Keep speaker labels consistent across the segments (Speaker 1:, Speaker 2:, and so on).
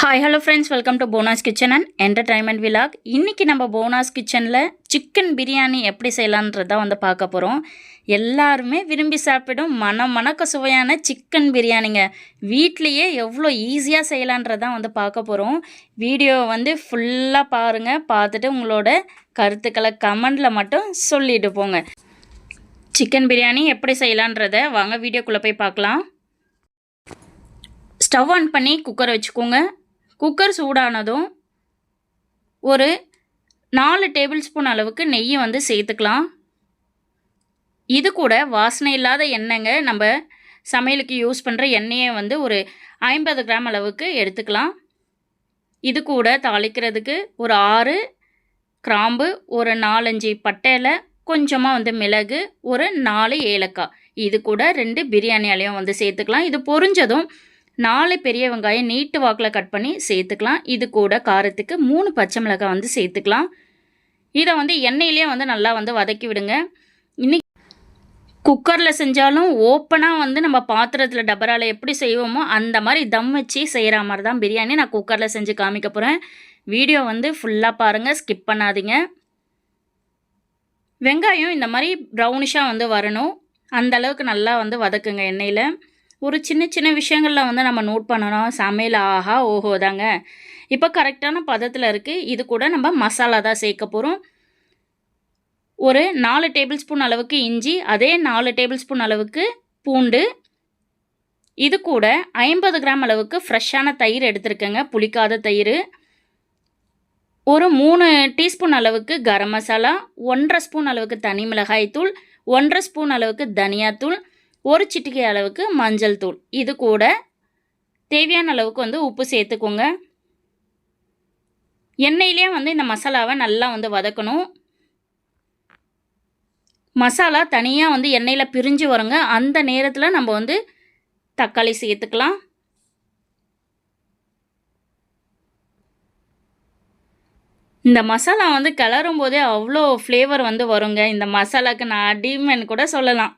Speaker 1: Hi hello friends, welcome to போனாஸ் kitchen and entertainment vlog. இன்றைக்கி நம்ம போனாஸ் கிச்சனில் சிக்கன் பிரியாணி எப்படி செய்யலான்றதான் வந்து பார்க்க போகிறோம். எல்லாருமே விரும்பி சாப்பிடும் மணக்க சுவையான சிக்கன் பிரியாணிங்க வீட்லேயே எவ்வளோ ஈஸியாக செய்யலான்றதான் வந்து பார்க்க போகிறோம். வீடியோவை வந்து ஃபுல்லாக பாருங்கள். பார்த்துட்டு உங்களோட கருத்துக்களை கமெண்டில் மட்டும் சொல்லிட்டு போங்க. சிக்கன் பிரியாணி எப்படி செய்யலான்றதை வாங்க வீடியோக்குள்ளே போய் பார்க்கலாம். ஸ்டவ் ஆன் பண்ணி குக்கரை வச்சுக்கோங்க. குக்கர் சூடானதும் ஒரு 4 டேபிள் ஸ்பூன் அளவுக்கு நெய்யை வந்து சேர்த்துக்கலாம். இது கூட வாசனை இல்லாத எண்ணெய்ங்க, நம்ம சமையலுக்கு யூஸ் பண்ணுற எண்ணெயை வந்து ஒரு 50 கிராம் அளவுக்கு எடுத்துக்கலாம். இது கூட தாளிக்கிறதுக்கு ஒரு 6 கிராம்பு, ஒரு 4-5 பட்டையில், கொஞ்சமாக வந்து மிளகு, ஒரு 4 ஏலக்காய், இது கூட 2 பிரியாணி இலையும் வந்து சேர்த்துக்கலாம். இது பொரிஞ்சதும் 4 பெரிய வெங்காயம் நீட்டு வாக்கில் கட் பண்ணி சேர்த்துக்கலாம். இது கூட காரத்துக்கு 3 பச்சை மிளகாய் வந்து சேர்த்துக்கலாம். இதை வந்து எண்ணெயிலே வந்து நல்லா வந்து வதக்கி விடுங்க. இன்னைக்கு குக்கரில் செஞ்சாலும் ஓப்பனாக வந்து நம்ம பாத்திரத்தில் டபரால் எப்படி செய்வோமோ அந்த மாதிரி தம் வச்சு செய்கிற மாதிரி தான் பிரியாணி நான் குக்கரில் செஞ்சு காமிக்க போகிறேன். வீடியோ வந்து ஃபுல்லாக பாருங்கள், ஸ்கிப் பண்ணாதீங்க. வெங்காயம் இந்த மாதிரி ப்ரௌனிஷாக வந்து வரணும், அந்த அளவுக்கு நல்லா வந்து வதக்குங்க எண்ணெயில். ஒரு சின்ன விஷயங்களில் வந்து நம்ம நோட் பண்ணணும். சமையல் ஆஹா ஓஹோ தாங்க. இப்போ கரெக்டான பதத்தில் இருக்குது. இது கூட நம்ம மசாலா தான் சேர்க்க போகிறோம். ஒரு 4 டேபிள் ஸ்பூன் அளவுக்கு இஞ்சி, அதே 4 டேபிள் ஸ்பூன் அளவுக்கு பூண்டு, இது கூட 50 கிராம் அளவுக்கு ஃப்ரெஷ்ஷான தயிர் எடுத்துருக்கேங்க, புளிக்காத தயிர். ஒரு 3 டீஸ்பூன் அளவுக்கு கரம் மசாலா, 1.5 ஸ்பூன் அளவுக்கு தனி மிளகாய் தூள், 1.5 ஸ்பூன் அளவுக்கு தனியாத்தூள், ஒரு சிட்டிகை அளவுக்கு மஞ்சள் தூள், இது கூட தேவையான அளவுக்கு வந்து உப்பு சேர்த்துக்கோங்க. எண்ணெயிலே வந்து இந்த மசாலாவை நல்லா வந்து வதக்கணும். மசாலா தனியாக வந்து எண்ணெயில் பிரிஞ்சு வருங்க. அந்த நேரத்தில் நம்ம வந்து தக்காளி சேர்த்துக்கலாம். இந்த மசாலா வந்து கிளறும் போதே அவ்வளோ ஃப்ளேவர் வந்து வருங்க. இந்த மசாலாவுக்கு நான் அடிமைன்னு கூட சொல்லலாம்.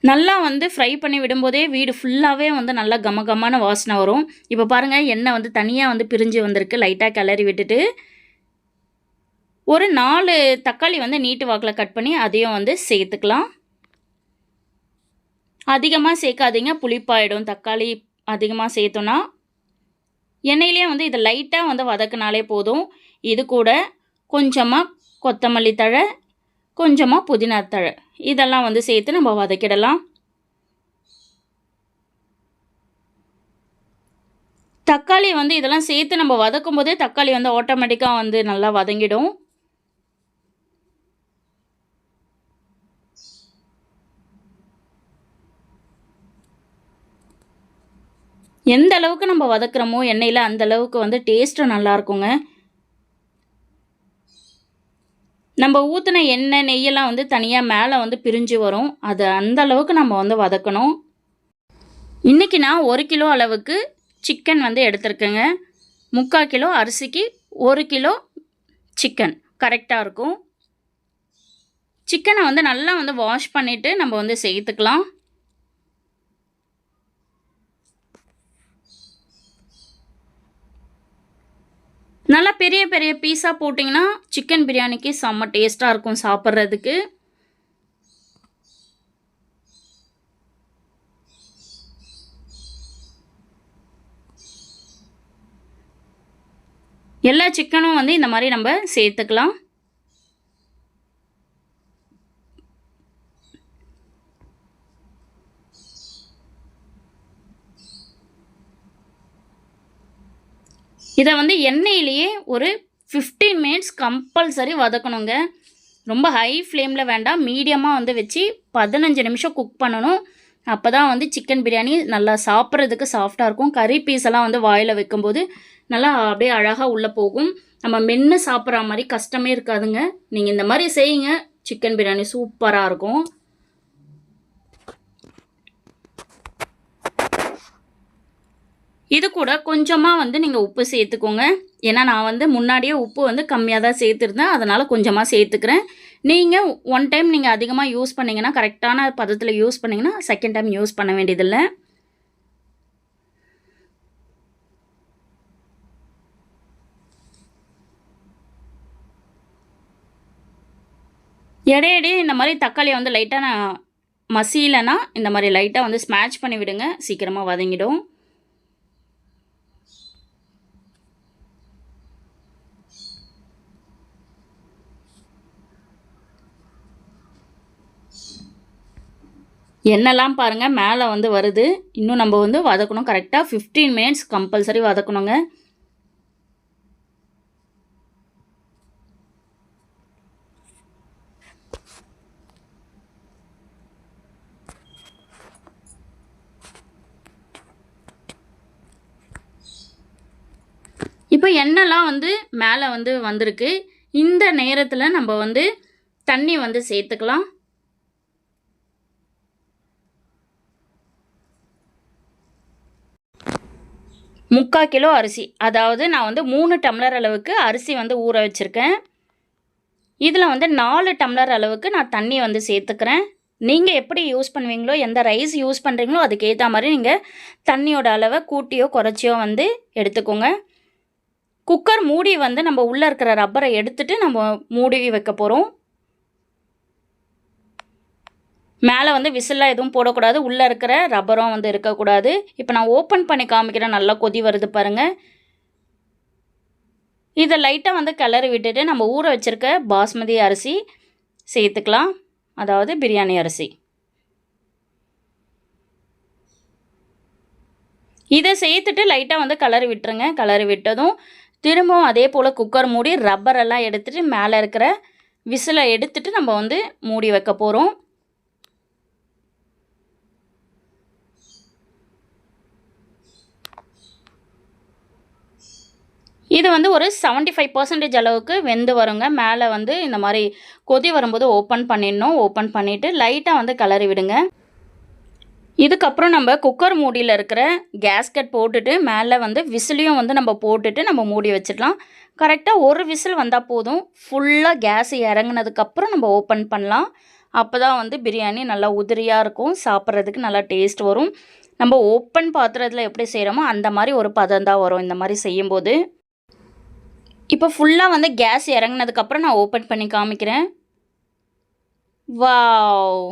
Speaker 1: நல்லா வந்து ஃப்ரை பண்ணி விடும்போதே வீடு ஃபுல்லாகவே வந்து நல்லா கமகமான வாசனை வரும். இப்போ பாருங்கள், எண்ணெய் வந்து தனியாக வந்து பிரிஞ்சு வந்திருக்கு. லைட்டாக கிளறி விட்டுட்டு ஒரு 4 தக்காளி வந்து நீட்டு வாக்கில் கட் பண்ணி அதையும் வந்து சேர்த்துக்கலாம். அதிகமாக சேர்க்காதீங்க, புளிப்பாயிடும். தக்காளி அதிகமாக சேர்த்தோன்னா எண்ணெயிலே வந்து இதை லைட்டாக வந்து வதக்கினாலே போதும். இது கூட கொஞ்சமாக கொத்தமல்லி தழை, கொஞ்சமாக புதினா தழை, இதெல்லாம் வந்து சேர்த்து நம்ம வதக்கிடலாம். தக்காளி வந்து இதெல்லாம் சேர்த்து நம்ம வதக்கும் போதே தக்காளி வந்து ஆட்டோமேட்டிக்காக வந்து நல்லா வதங்கிடும். எந்த அளவுக்கு நம்ம வதக்குறோமோ எண்ணெயில், அந்த அளவுக்கு வந்து டேஸ்ட்டும் நல்லா இருக்குங்க. நம்ம ஊற்றின எண்ணெய் நெய்யெல்லாம் வந்து தனியாக மேலே வந்து பிரிஞ்சு வரும். அது அந்த அளவுக்கு நம்ம வந்து வதக்கணும். இன்றைக்கி நான் 1 கிலோ அளவுக்கு சிக்கன் வந்து எடுத்துருக்கேங்க. 3/4 கிலோ அரிசிக்கு 1 கிலோ சிக்கன் கரெக்டாக இருக்கும். சிக்கனை வந்து நல்லா வந்து வாஷ் பண்ணிவிட்டு நம்ம வந்து சேர்த்துக்கலாம். நல்லா பெரிய பெரிய பீஸாக போட்டிங்கன்னா சிக்கன் பிரியாணிக்கு செம்ம டேஸ்ட்டாக இருக்கும் சாப்பிட்றதுக்கு. எல்லா சிக்கனும் வந்து இந்த மாதிரி நம்ம சேர்த்துக்கலாம். இதை வந்து எண்ணெயிலேயே ஒரு 15 மினிட்ஸ் கம்பல்சரி வதக்கணுங்க. ரொம்ப ஹை ஃப்ளேமில் வேண்டாம், மீடியமாக வந்து வச்சு 15 நிமிஷம் குக் பண்ணணும். அப்போ தான் வந்து சிக்கன் பிரியாணி நல்லா சாப்பிட்றதுக்கு சாஃப்டாக இருக்கும். கறி பீஸெல்லாம் வந்து வாயில் வைக்கும்போது நல்லா அப்படியே அழகாக உள்ளே போகும். நம்ம மென்று சாப்பிட்ற மாதிரி கஷ்டமே இருக்காதுங்க. நீங்கள் இந்த மாதிரி செய்யுங்க, சிக்கன் பிரியாணி சூப்பராக இருக்கும். இது கூட கொஞ்சமாக வந்து நீங்கள் உப்பு சேர்த்துக்கோங்க. ஏன்னா நான் வந்து முன்னாடியே உப்பு வந்து கம்மியாக தான் சேர்த்துருந்தேன். அதனால் கொஞ்சமாக சேர்த்துக்கிறேன். நீங்கள் ஒன் டைம் நீங்கள் அதிகமாக யூஸ் பண்ணிங்கன்னா, கரெக்டான பதத்தில் யூஸ் பண்ணிங்கன்னா செகண்ட் டைம் யூஸ் பண்ண வேண்டியதில்லை. இடையிடையே இந்த மாதிரி தக்காளியை வந்து லைட்டாக நான் மசியலைன்னா இந்த மாதிரி லைட்டாக வந்து ஸ்மாஷ் பண்ணி விடுங்க. சீக்கிரமாக வதங்கிடும். எண்ணெய்லாம் பாருங்கள் மேலே வந்து வருது. இன்னும் நம்ம வந்து வதக்கணும். கரெக்டாக 15 மினிட்ஸ் கம்பல்சரி வதக்கணுங்க. இப்போ எண்ணெய்லாம் வந்து மேலே வந்து வந்திருக்கு. இந்த நேரத்தில் நம்ம வந்து தண்ணி வந்து சேர்த்துக்கலாம். முக்கால் கிலோ அரிசி, அதாவது நான் வந்து 3 டம்ளர் அளவுக்கு அரிசி வந்து ஊற வச்சுருக்கேன். இதில் வந்து 4 டம்ளர் அளவுக்கு நான் தண்ணி வந்து சேர்த்துக்கிறேன். நீங்கள் எப்படி யூஸ் பண்ணுவீங்களோ, எந்த ரைஸ் யூஸ் பண்ணுறீங்களோ அதுக்கேற்ற மாதிரி நீங்கள் தண்ணியோட அளவை கூட்டியோ குறைச்சியோ வந்து எடுத்துக்கோங்க. குக்கர் மூடி வந்து நம்ம உள்ளே இருக்கிற ரப்பரை எடுத்துட்டு நம்ம மூடி வைக்க போகிறோம். மேலே வந்து விசில்லாம் எதுவும் போடக்கூடாது. உள்ளே இருக்கிற ரப்பரும் வந்து இருக்கக்கூடாது. இப்போ நான் ஓப்பன் பண்ணி காமிக்கிறேன். நல்லா கொதி வருது பாருங்கள். இதை லைட்டாக வந்து கிளறி விட்டுட்டு நம்ம ஊற வச்சுருக்க பாஸ்மதி அரிசி சேர்த்துக்கலாம். அதாவது பிரியாணி அரிசி. இதை சேர்த்துட்டு லைட்டாக வந்து கிளறி விட்டுருங்க. கிளறி விட்டதும் திரும்பவும் அதே போல் குக்கர் மூடி ரப்பரெல்லாம் எடுத்துகிட்டு மேலே இருக்கிற விசிலை எடுத்துட்டு நம்ம வந்து மூடி வைக்க போகிறோம். இது வந்து ஒரு 75% அளவுக்கு வெந்து வருங்க. மேலே வந்து இந்த மாதிரி கொதி வரும்போது ஓப்பன் பண்ணிடணும். ஓப்பன் பண்ணிவிட்டு லைட்டாக வந்து கிளறி விடுங்க. இதுக்கப்புறம் நம்ம குக்கர் மூடியில் இருக்கிற கேஸ்கட் போட்டுட்டு மேலே வந்து விசிலையும் வந்து நம்ம போட்டுட்டு நம்ம மூடி வச்சிடலாம். கரெக்டாக ஒரு விசில் வந்தால் போதும். ஃபுல்லாக கேஸ் இறங்குனதுக்கப்புறம் நம்ம ஓப்பன் பண்ணலாம். அப்போ தான் வந்து பிரியாணி நல்லா உதிரியாக இருக்கும். சாப்பிட்றதுக்கு நல்லா டேஸ்ட் வரும். நம்ம ஓப்பன் பாத்திரத்தில் எப்படி செய்கிறோமோ அந்த மாதிரி ஒரு பதம் தான் வரும் இந்த மாதிரி செய்யும்போது. இப்போ ஃபுல்லாக வந்து கேஸ் இறங்குனதுக்கப்புறம் நான் ஓப்பன் பண்ணி காமிக்கிறேன். வாவ்!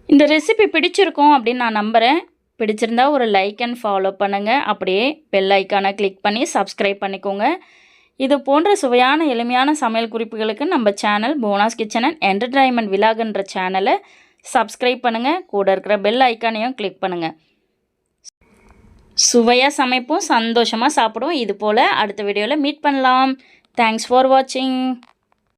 Speaker 1: இந்த ரெசிபி பிடிச்சிருக்கும் அப்படின்னு நான் நம்புகிறேன். பிடிச்சிருந்தா ஒரு லைக் அண்ட் ஃபாலோ பண்ணுங்கள். அப்படியே பெல் ஐக்கானை கிளிக் பண்ணி சப்ஸ்கிரைப் பண்ணிக்கோங்க. இது போன்ற சுவையான எளிமையான சமையல் குறிப்புகளுக்கு நம்ம சேனல் போனாஸ் கிச்சன் அண்ட் என்டர்டைன்மெண்ட் விலாக்ன்ற சேனலை சப்ஸ்கிரைப் பண்ணுங்கள். கூட இருக்கிற பெல் ஐக்கானையும் கிளிக் பண்ணுங்கள். சுவையாக சமைப்போம், சந்தோஷமாக சாப்பிடுவோம். இது போல் அடுத்த வீடியோவில் மீட் பண்ணலாம். தேங்க்ஸ் ஃபார் வாட்சிங்.